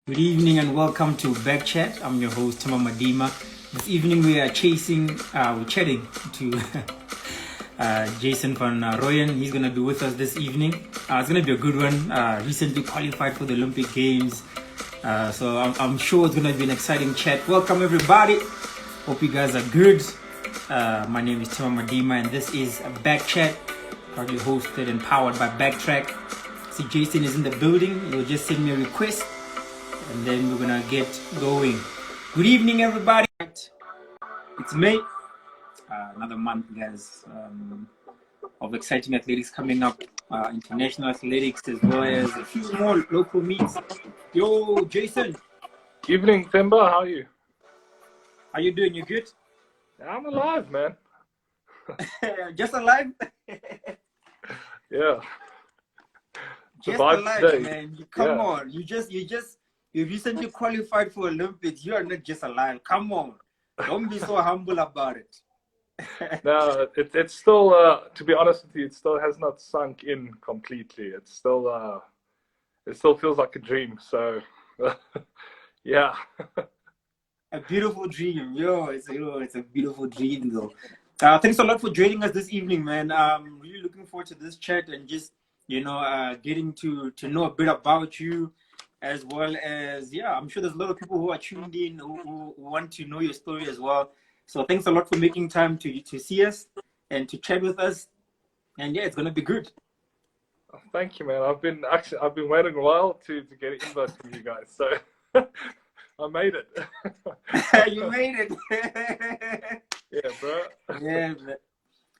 Good evening and welcome to BackChat. I'm your host, Tama Madima. This evening we are we're chatting to Jason van Rooyen. He's going to be with us this evening. It's going to be a good one. Recently qualified for the Olympic Games. So I'm sure it's going to be an exciting chat. Welcome everybody. Hope you guys are good. My name is Tama Madima and this is BackChat, proudly hosted and powered by Backtrack. See, Jason is in the building. You'll just send me a request and then we're gonna get going. Good evening, everybody. It's May. Another month, guys, of exciting athletics coming up. International athletics as well as a few more local meets. Yo, Jason. Evening, Themba. How are you? How you doing? You good? I'm alive, man. Just alive? Yeah. Just alive, today. Man. Come on. You recently qualified for Olympics. You are not just alive. Come on. Don't be so humble about it. No, it's still, to be honest with you, it still has not sunk in completely. It still feels like a dream. So, yeah. A beautiful dream. It's a beautiful dream, though. Thanks a lot for joining us this evening, man. I'm really looking forward to this chat and just, getting to know a bit about you. As well as, I'm sure there's a lot of people who are tuned in who want to know your story as well. So thanks a lot for making time to see us and to chat with us. And yeah, it's gonna be good. Thank you, man. I've been waiting a while to get an invite from you guys. So I made it. You made it. Yeah, bro. Yeah,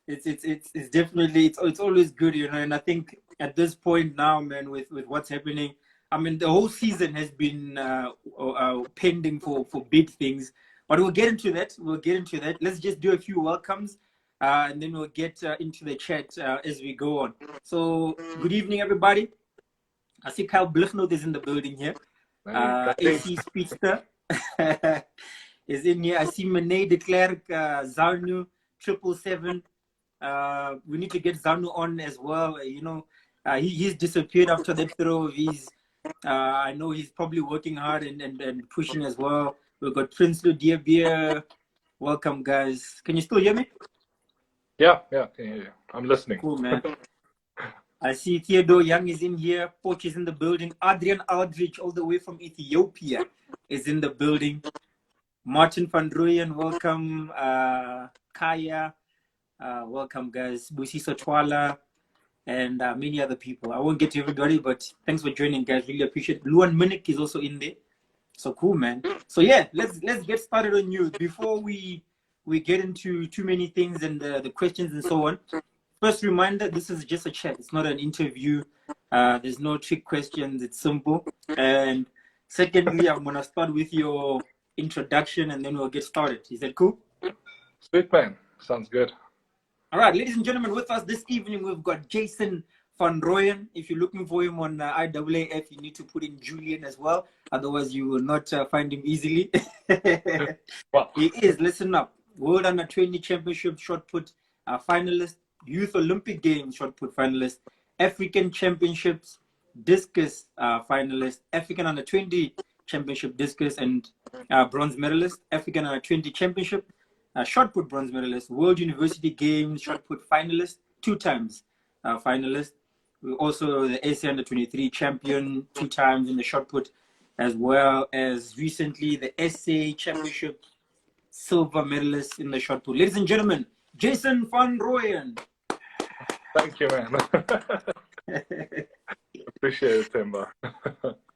it's definitely it's always good, and I think at this point now, man, with what's happening, I mean, the whole season has been pending for big things, but we'll get into that. Let's just do a few welcomes, and then we'll get into the chat as we go on. So, good evening, everybody. I see Kyle Blichnoth is in the building here. AC Speedster is in here. I see Mene de Klerk, Zarnu, 777. We need to get Zarnu on as well. He's disappeared after that throw of his. I know he's probably working hard and pushing as well. We've got Prince Ludiabia. Welcome, guys. Can you still hear me? Yeah, can hear you. I'm listening. Cool, man. I see Theodore Young is in here. Poch is in the building. Adrian Aldrich, all the way from Ethiopia, is in the building. Martin van Rooyen, welcome. Kaya, welcome, guys. Busiso Twala, and many other people. I won't get to everybody, but thanks for joining, guys. Really appreciate it. Luan Minik is also in there. So cool, man. So yeah, let's get started on you before we get into too many things and the questions and so on. First reminder, this is just a chat. It's not an interview. There's no trick questions. It's simple. And secondly, I'm going to start with your introduction and then we'll get started. Is that cool? Sweet, man. Sounds good. All right, ladies and gentlemen, with us this evening, we've got Jason van Rooyen. If you're looking for him on IAAF, you need to put in Julian as well. Otherwise, you will not find him easily. Wow. He is, listen up, World Under-20 Championship shot put finalist, Youth Olympic Games shot put finalist, African Championships discus finalist, African Under-20 Championship discus and bronze medalist, African Under-20 Championship shot put bronze medalist, World University Games shot put finalist, 2 times finalist. We also the SA Under-23 champion 2 times in the shot put, as well as recently the SA Championship silver medalist in the shot put. Ladies and gentlemen, Jason van Rooyen. Thank you, man. Appreciate it, Themba.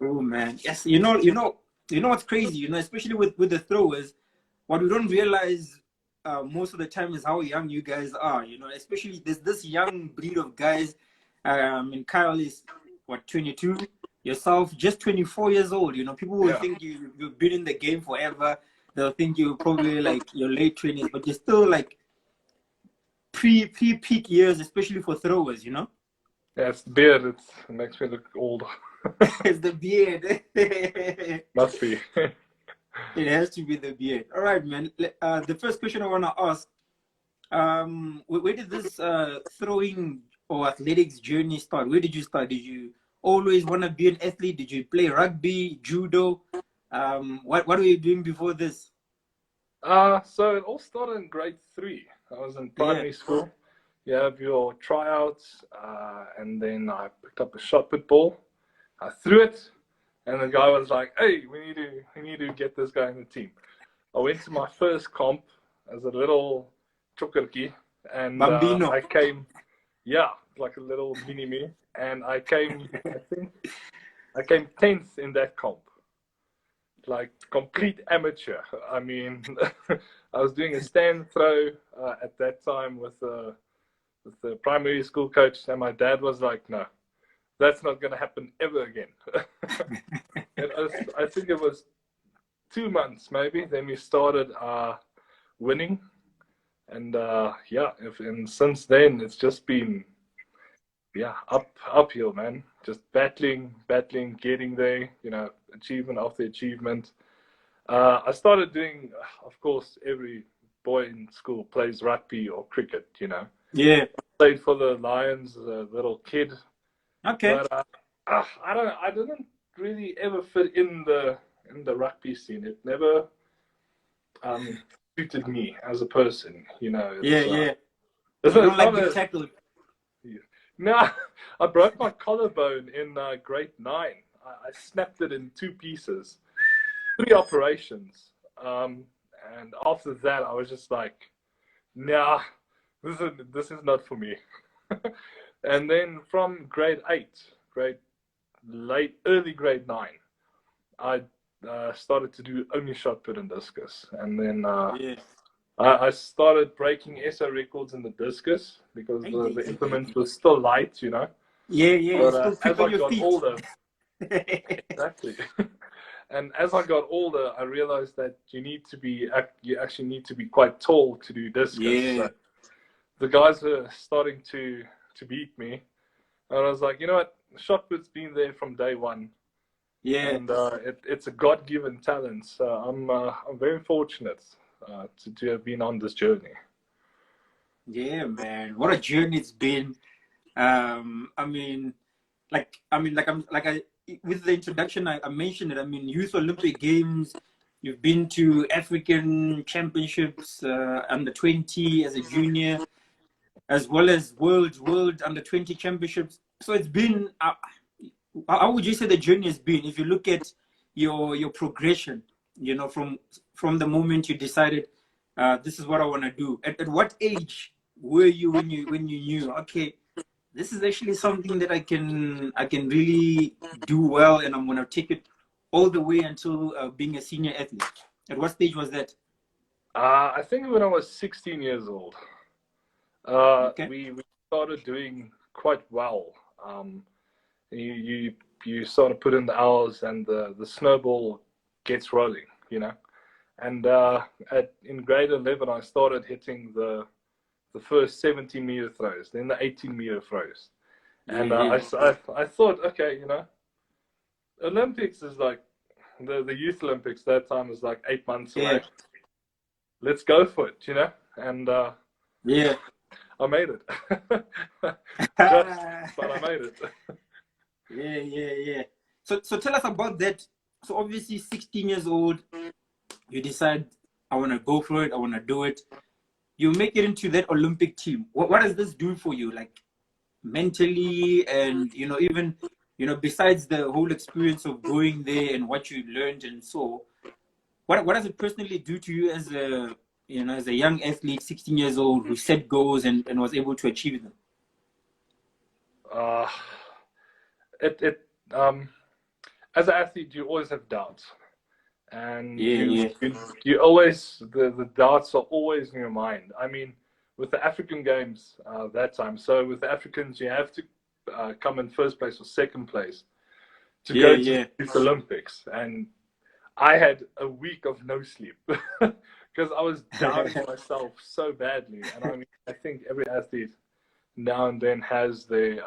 Oh man, yes. You know what's crazy. Especially with the throwers, what we don't realize most of the time is how young you guys are. Especially there's this young breed of guys. And Kyle is what, 22. Yourself just 24 years old. People will think you've been in the game forever. They'll think you're probably like your late 20s, but you're still like pre-peak years, especially for throwers, Yeah, it's the beard. It makes me look old. It's the beard. Must be. It has to be the beard. All right, man. The first question I want to ask, where did this throwing or athletics journey start? Where did you start? Did you always want to be an athlete? Did you play rugby, judo? What were you doing before this? So it all started in grade 3. I was in Yeah. primary school. You have your tryouts, and then I picked up a shot put ball. I threw it, and the guy was like, "Hey, we need to get this guy in the team." I went to my first comp as a little chokerki, and Bambino. I came, yeah, like a little mini me, and I came, I think, I came 10th in that comp, like complete amateur. I mean, I was doing a stand throw at that time with the primary school coach, and my dad was like, "No, that's not going to happen ever again." I think it was 2 months maybe. Then we started winning, and and since then it's just been uphill, man. Just battling, getting there. Achievement after achievement. I started doing, of course, every boy in school plays rugby or cricket. Yeah. Played for the Lions as a little kid. Okay. But I didn't really ever fit in the rugby scene. It never suited me as a person. Yeah. It's You don't like not being a, tackled. no. I broke my collarbone in grade 9. I snapped it in 2 pieces, 3 operations, and after that I was just like, nah, this is not for me. And then from grade 8, early grade 9, I started to do only shot put and discus, and then Yeah. I started breaking SO records in the discus because the implement was still light. Yeah. But Still quick as on I your got feet. older, exactly. And as I got older, I realized that you actually need to be quite tall to do discus. Yeah. So the guys were starting to beat me, and I was like, you know what, shot put's been there from day one. Yeah. And it's a God-given talent. So I'm very fortunate to have been on this journey. Yeah, man. What a journey it's been. I mean, with the introduction, I mentioned it. I mean, Youth Olympic Games. You've been to African Championships under 20 as a junior, as well as World under 20 Championships. So it's been. How would you say the journey has been? If you look at your progression, from the moment you decided, this is what I want to do. At what age were you when you knew, okay, this is actually something that I can really do well, and I'm gonna take it all the way until being a senior athlete? At what stage was that? I think when I was 16 years old, Okay. we started doing quite well. You sort of put in the hours, and the snowball gets rolling. And in grade 11, I started hitting the first 70-meter throws, then the 18-meter throws. And Yeah. I thought, okay, Olympics is like the Youth Olympics. That time was like 8 months Yeah. away. Let's go for it, And Yeah. I made it. But I made it. Yeah. So tell us about that. So obviously, 16 years old, you decide, I want to go for it. I want to do it. You make it into that Olympic team. What does this do for you, like mentally, and even besides the whole experience of going there and what you learned, and so what does it personally do to you as a young athlete, 16 years old, who set goals and was able to achieve them? Uh, it as an athlete, you always have doubts, and Yeah. you always the doubts are always in your mind. I mean, with the African Games that time, so with the Africans, you have to come in first place or second place to go to the Olympics, and I had a week of no sleep because I was doubting myself so badly. And I mean, I think every athlete now and then has their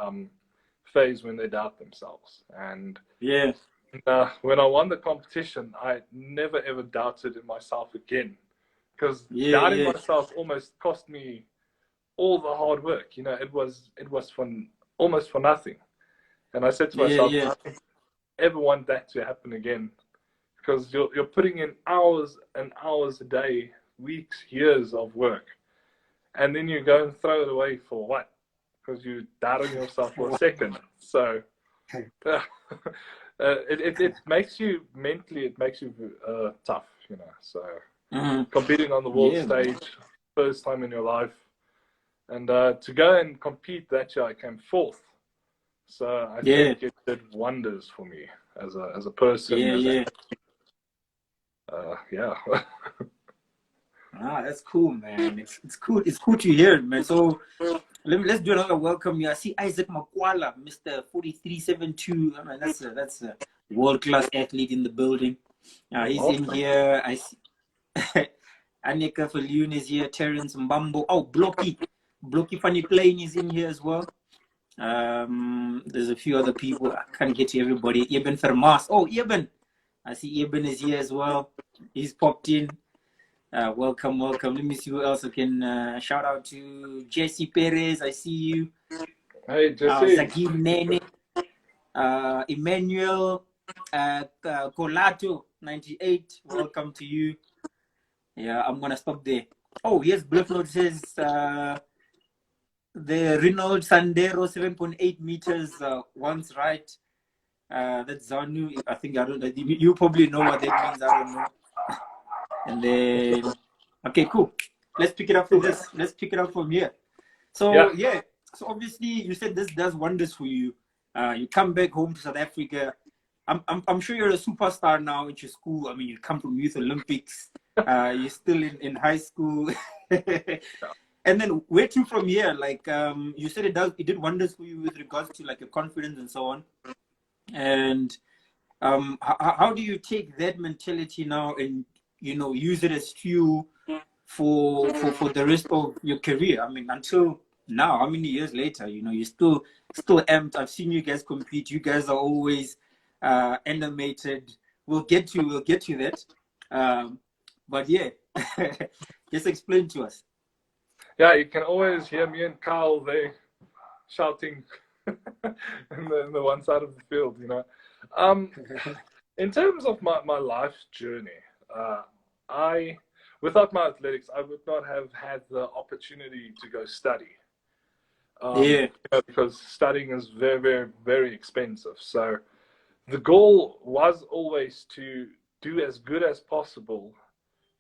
phase when they doubt themselves. And Yeah. when I won the competition, I never ever doubted in myself again, because doubting myself almost cost me all the hard work. It was almost for nothing. And I said to Yeah, myself, yeah. I don't ever want that to happen again, because you're putting in hours and hours a day, weeks, years of work, and then you go and throw it away for what? Because you doubt on yourself for a second. So it makes you mentally, it makes you tough, you know. So competing on the world Yeah, man. stage, first time in your life, and to go and compete that year, I came fourth. So I Yeah, think it did wonders for me as a person. yeah, yeah. Yeah. Ah, that's cool, man. It's cool. It's cool to hear, man. So let's do another welcome here. I see Isaac Makwala, Mr. 4372. I mean, that's a world class athlete in the building. He's in Awesome. here. I see Anika Falun is here. Terrence Mbambo. Oh, Blocky Funny Plane is in here as well. There's a few other people. I can't get to everybody. Eben Fermas. Oh, Eben. I see Eben is here as well. He's popped in. Welcome. Let me see who else I can shout out to. Jesse Perez, I see you. Hey, Jesse. Zagim Nene, Emmanuel, Colato 98. Welcome to you. Yeah, I'm gonna stop there. Oh, yes, Bluff Note says the Renault Sandero 7.8 meters once right. That's Zanu. I think you probably know what that means. I don't know. And then, okay, cool. Let's pick it up from this. Let's pick it up from here. So yeah. So obviously, you said this does wonders for you. You come back home to South Africa. I'm sure you're a superstar now at your school. I mean, you come from Youth Olympics. You're still in high school. And then where to from here? Like you said, it did wonders for you with regards to like your confidence and so on. And how do you take that mentality now and use it as fuel for the rest of your career? I mean, until now, how many years later, you're still amped. I've seen you guys compete. You guys are always animated. We'll get to that. But yeah, just explain to us. Yeah, you can always hear me and Carl there shouting in the one side of the field, you know. In terms of my life's journey, without my athletics, I would not have had the opportunity to go study. Because studying is very, very, very expensive. So the goal was always to do as good as possible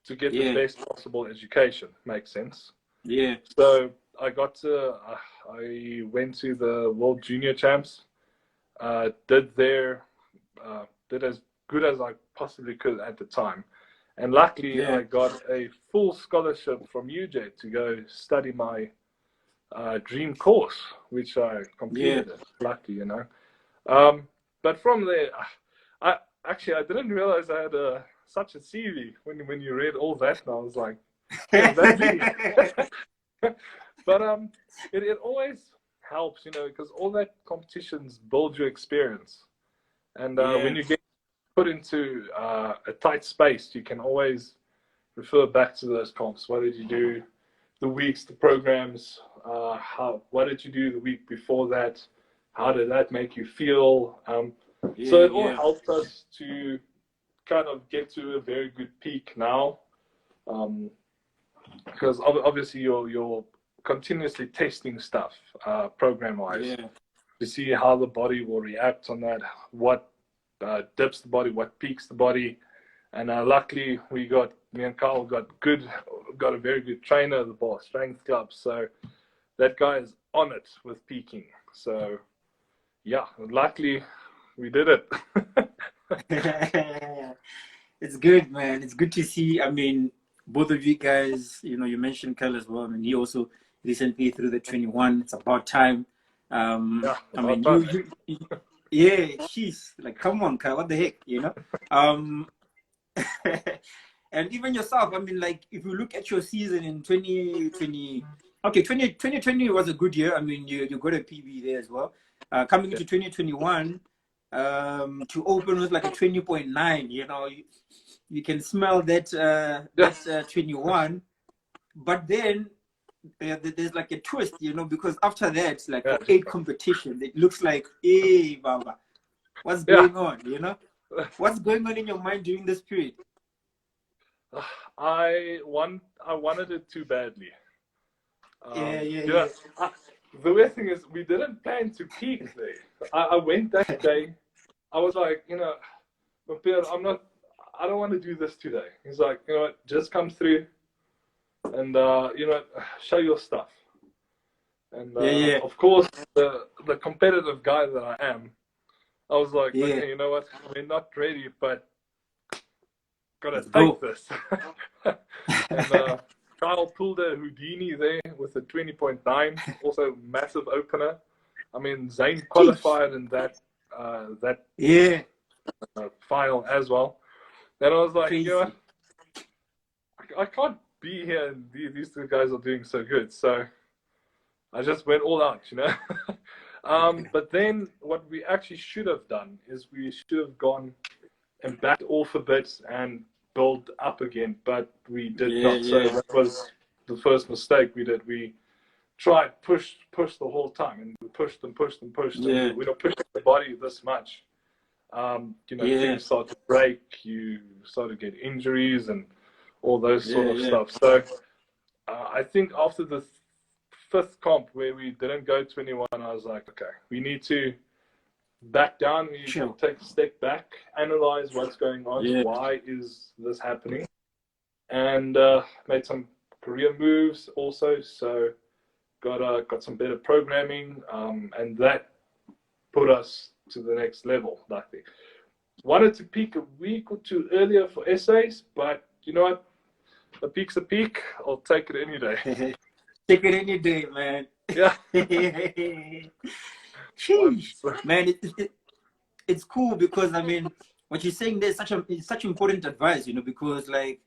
to get the best possible education. Makes sense? Yeah. So I went to the World Junior Champs, did as good as I possibly could at the time. And luckily, I got a full scholarship from UJ to go study my dream course, which I completed. Lucky, you know. But from there, I didn't realize I had such a CV when you read all that, and I was like, yeah, that's me. But it always helps, you know, because all that competitions build your experience, and when you get put into a tight space, you can always refer back to those comps. What did you do? The weeks, the programs. What did you do the week before that? How did that make you feel? So it all helped us to kind of get to a very good peak now, because obviously you're continuously testing stuff program-wise to see how the body will react on that, what dips the body, what peaks the body. And luckily, me and Carl got a very good trainer at the Bar Strength Club. So that guy is on it with peaking. So yeah, luckily we did it. It's good, man. It's good to see. I mean, both of you guys, you mentioned Carl as well. I mean, he also recently threw the 21. It's about time. I mean, she's like, come on, Carl, what the heck, And even yourself, I mean, like, if you look at your season in 2020, 2020 was a good year. I mean, you got a PB there as well. Coming into 2021, to open with like a 20.9, you can smell that 21. But then there's like a twist, you know, because after that, like Yeah, for 8 competitions, it looks like, hey, Baba, what's yeah. going on, you know? What's going on in your mind during this period? I wanted it too badly. Yeah, You know, yeah. the weird thing is we didn't plan to peak there. I went that day. I was like, you know, Pierre, I don't want to do this today. He's like, you know what, just come through and, you know, show your stuff. And, Yeah. of course, the competitive guy that I am, I was like, Yeah. okay, you know what, we're not ready, but gotta Let's take go. this. And Kyle pulled a Houdini there with a 20.9, also massive opener. I mean, Zane qualified in that Yeah. final as well. And I was like, you know Crazy. what, I can't be here and these two guys are doing so good. So I just went all out, you know. But then what we actually should have done is we should have gone and backed off a bit and build up again, but we did not. So Yeah. that was the first mistake we did. We tried push the whole time, and we pushed and pushed and pushed, and Yeah. we don't push the body this much. You know, Yeah. things start to break, you start to get injuries and all those sort of Yeah. stuff. So I think after the fifth comp where we didn't go 21, I was like, okay, we need to back down. We need to take a step back, analyze what's going on, Yeah. why is this happening, and made some career moves also. So got some better programming, and that put us to the next level. I think wanted to peak a week or two earlier for essays, but you know what? A peak's a peak. I'll take it any day. Take it any day, man. Yeah. Sheesh. Man, it's cool because I mean, what you're saying there's such important advice, you know, because like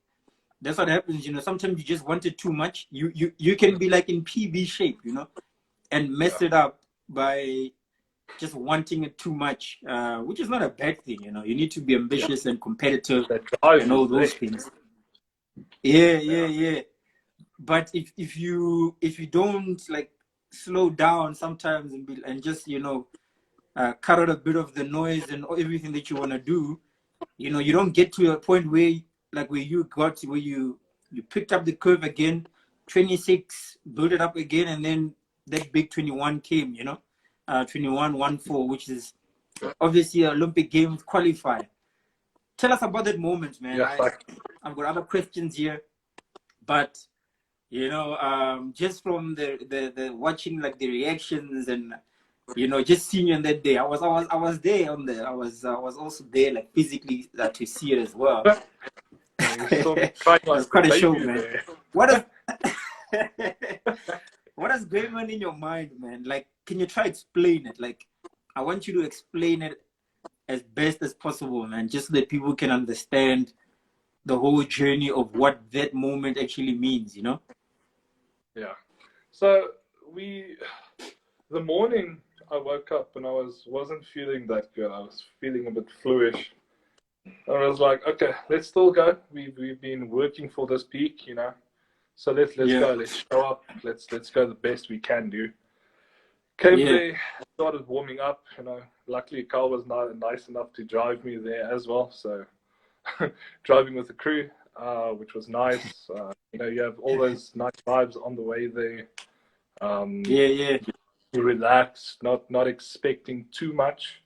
that's what happens, you know. Sometimes you just want it too much. You can be like in PB shape, you know, and mess it up by just wanting it too much, which is not a bad thing, you know. You need to be ambitious and competitive and all those things. Yeah. But if you don't like slow down sometimes and just, you know, cut out a bit of the noise and everything that you want to do, you know, you don't get to a point where you picked up the curve again, 26, build it up again, and then that big 21 came, you know, 21-14, which is obviously Olympic Games qualifier. Tell us about that moment, man. I've got other questions here, but you know, just from the watching like the reactions and you know just seeing you on that day, I was there I was also there like physically to see it as well. It's quite a show, man. What is going on in your mind, man? Like, can you try explain it? Like, I want you to explain it as best as possible, man, just so that people can understand the whole journey of what that moment actually means, you know? Yeah. So the morning I woke up and I wasn't feeling that good. I was feeling a bit fluish. And I was like, okay, let's still go. We've been working for this peak, you know. So let's go. Let's show up. Let's go the best we can do. Came there, started warming up. You know, luckily Carl was nice enough to drive me there as well. So driving with the crew, which was nice. You know, you have all those nice vibes on the way there. You relax, not expecting too much,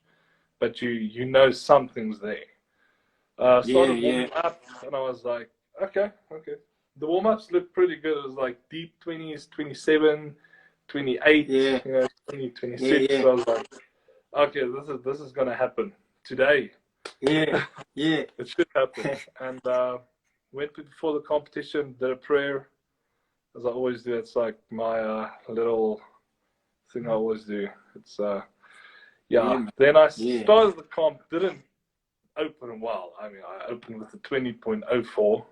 but you know something's there. Started warming up, and I was like, okay. The warm-ups looked pretty good. It was like deep 20s, 27, 28, you know, 20, 26. So I was like, okay, this is gonna happen today. It should happen. And went before the competition, did a prayer, as I always do. It's like my little thing I always do. It's Then I started the comp, didn't open well. I mean, I opened with a 20.04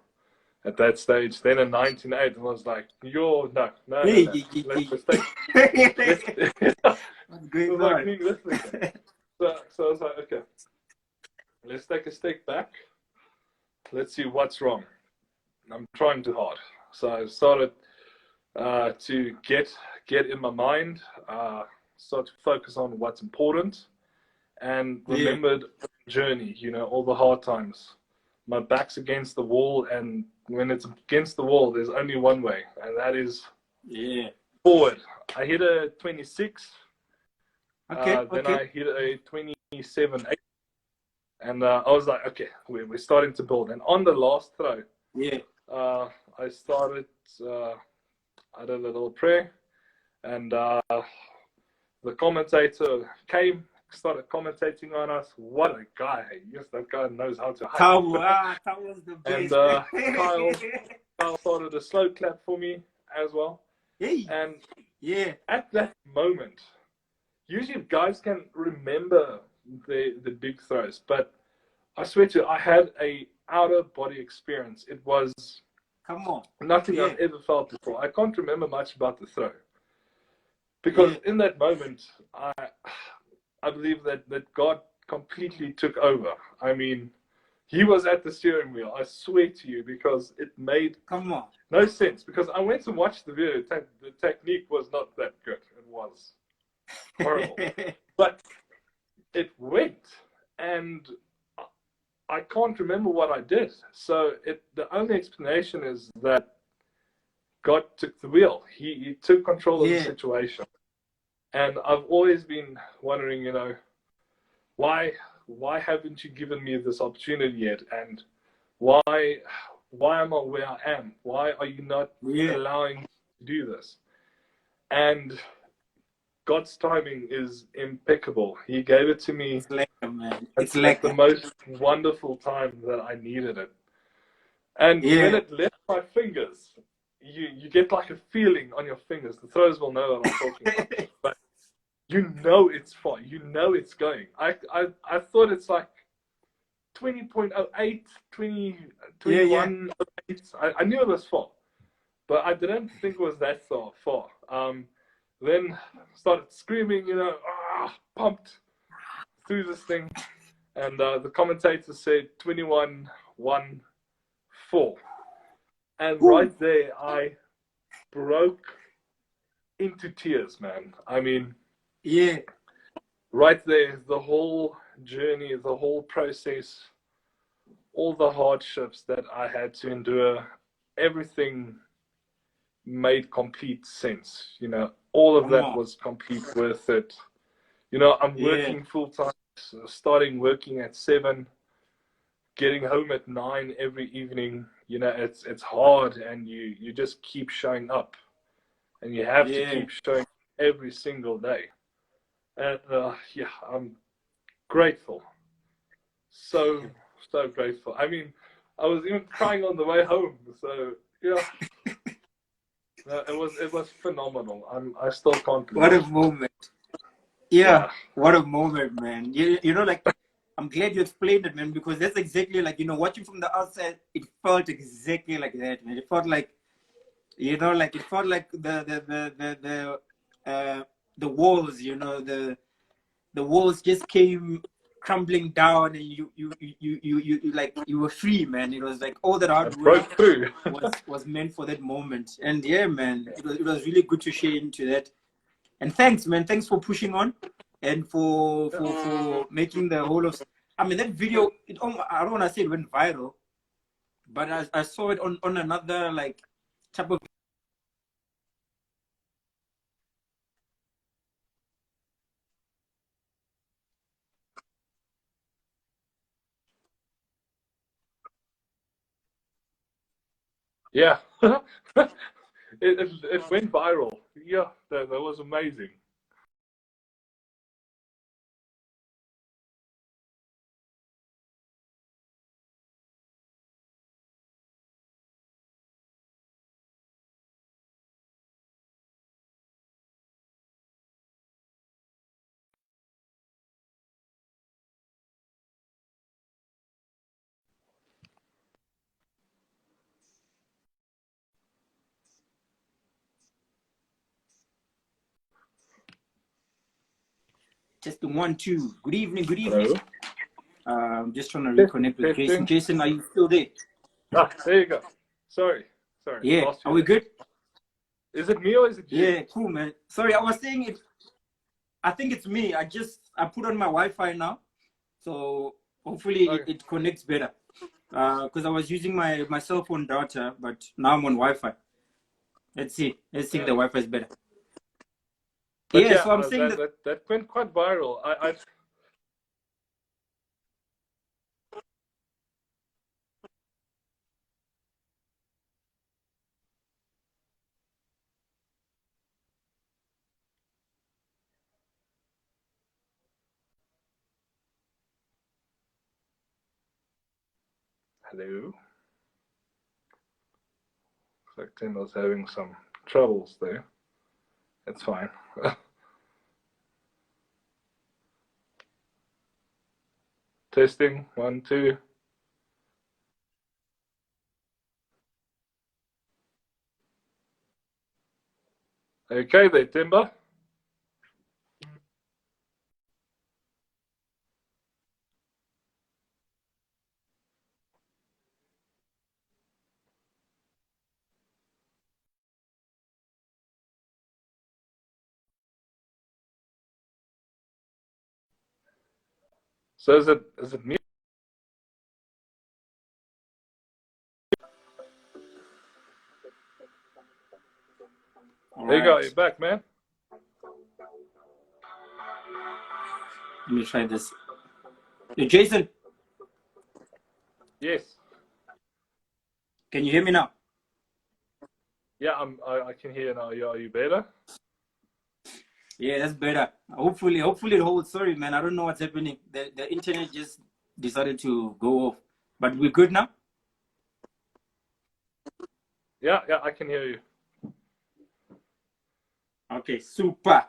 at that stage, then a 19.8, and I was like, no. Let's take So I was like, okay, let's take a step back. Let's see what's wrong. I'm trying too hard. So I started to get in my mind, start to focus on what's important, and remembered the journey, you know, all the hard times. My back's against the wall, and when it's against the wall, there's only one way, and that is forward. I hit a 26. Then I hit a 27, 8, and I was like, okay, we're starting to build. And on the last throw, I started. I did a little prayer, and the commentator came, started commentating on us. What a guy! Yes, that guy knows how to hike. That was the best. And Kyle started a slow clap for me as well. And at that moment, usually guys can remember the big throws, but I swear to you, I had a outer body experience. It was nothing I've ever felt before. I can't remember much about the throw, because in that moment, I believe that God completely took over. I mean, he was at the steering wheel. I swear to you, because it made no sense. Because I went to watch the video. The technique was not that good. It was horrible. But it went, and I can't remember what I did. So the only explanation is that God took the wheel. He took control of the situation. And I've always been wondering, you know, why haven't you given me this opportunity yet? And why am I where I am? Why are you not allowing me to do this? And God's timing is impeccable. He gave it to me. It's like man. It's like the most wonderful time that I needed it. And when it left my fingers, you get like a feeling on your fingers. The throwers will know what I'm talking about. But you know it's far. You know it's going. I thought it's like 20.08, 21.08. I knew it was far, but I didn't think it was that far. Then started screaming, you know, pumped through this thing. And the commentator said 21.14. And right there, I broke into tears, man. I mean, right there, the whole journey, the whole process, all the hardships that I had to endure, everything made complete sense. You know, all of that was complete worth it. You know, I'm working full time, starting working at 7, getting home at 9 every evening. You know, it's hard, and you just keep showing up, and you have to keep showing every single day. And I'm grateful, so grateful. I mean, I was even crying on the way home. So it was phenomenal. I still can't believe. What a moment! What a moment, man. You know, like, I'm glad you explained it, man, because that's exactly like, you know, watching from the outside, it felt exactly like that, man. It felt like, you know, like, it felt like the walls, you know, the walls just came crumbling down, and you like, you were free, man. It was like all that hard work was meant for that moment. And man, it was really good to share into that. And thanks, man. Thanks for pushing on, and for making the whole of. I mean, that video. I don't want to say it went viral, but I saw it on another like type of. Yeah, it went viral. Yeah, that was amazing. Just the 1, 2. Good evening. Good evening. Just trying to reconnect with Jason. Jason, are you still there? There you go. Sorry. Yeah. Are we good? Is it me or is it you? Yeah, cool, man. Sorry, I was saying it. I think it's me. I put on my Wi-Fi now, so hopefully Okay. it connects better. Because I was using my cell phone data, but now I'm on Wi-Fi. Let's see. Let's see if the Yeah. Wi-Fi is better. But Yeah, yeah, so I'm saying that. that went quite viral. I hello. Looks like Tindall's having some troubles there. It's fine. Testing, 1, 2. Okay there, Timber. So is it me? All There you go, right. you're back, man. Let me try this. Hey, Jason, Yes. can you hear me now? Yeah, I can hear now. Are you better? Yeah, that's better. Hopefully it holds. Sorry, man. I don't know what's happening. The internet just decided to go off. But we're good now? Yeah, I can hear you. Okay, super.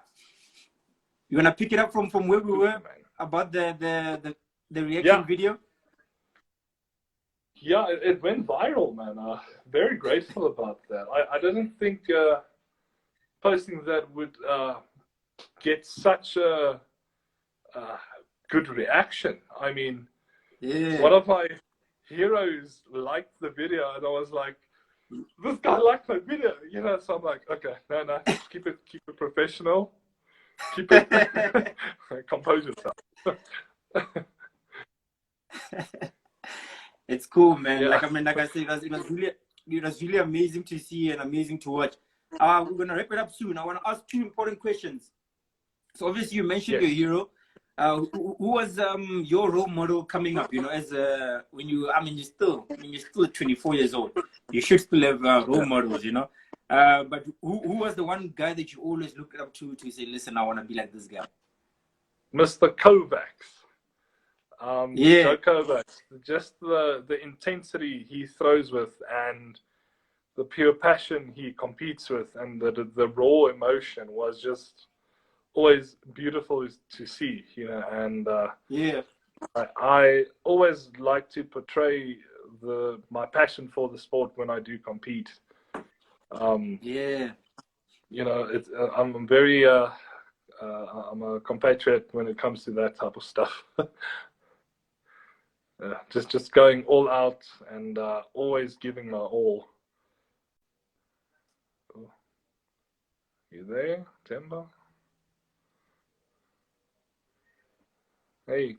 You wanna pick it up from where we Super, were man. about the reaction Yeah, video? yeah, it went viral, man. Very grateful about that. I didn't think posting that would get such a good reaction. I mean, Yeah. one of my heroes liked the video, and I was like, "This guy liked my video," you know. So I'm like, "Okay, no, keep it professional, keep it compose yourself." It's cool, man. Yeah. Like I mean, like I said, it was really amazing to see and amazing to watch. We're gonna wrap it up soon. I want to ask two important questions. So obviously, you mentioned your Yes. hero. Who was your role model coming up? You know, as when you, I mean, you're still 24 years old. You should still have role Yeah. models, you know. But who was the one guy that you always looked up to say, listen, I want to be like this guy? Mr. Kovacs. Yeah, Joe Kovacs. Just the intensity he throws with, and the pure passion he competes with, and the raw emotion was just always beautiful to see, you know. And yeah, I always like to portray my passion for the sport when I do compete. Um, yeah. you know, I'm very I'm a compatriot when it comes to that type of stuff. Just going all out and always giving my all. Oh, you there, Timber? Hey.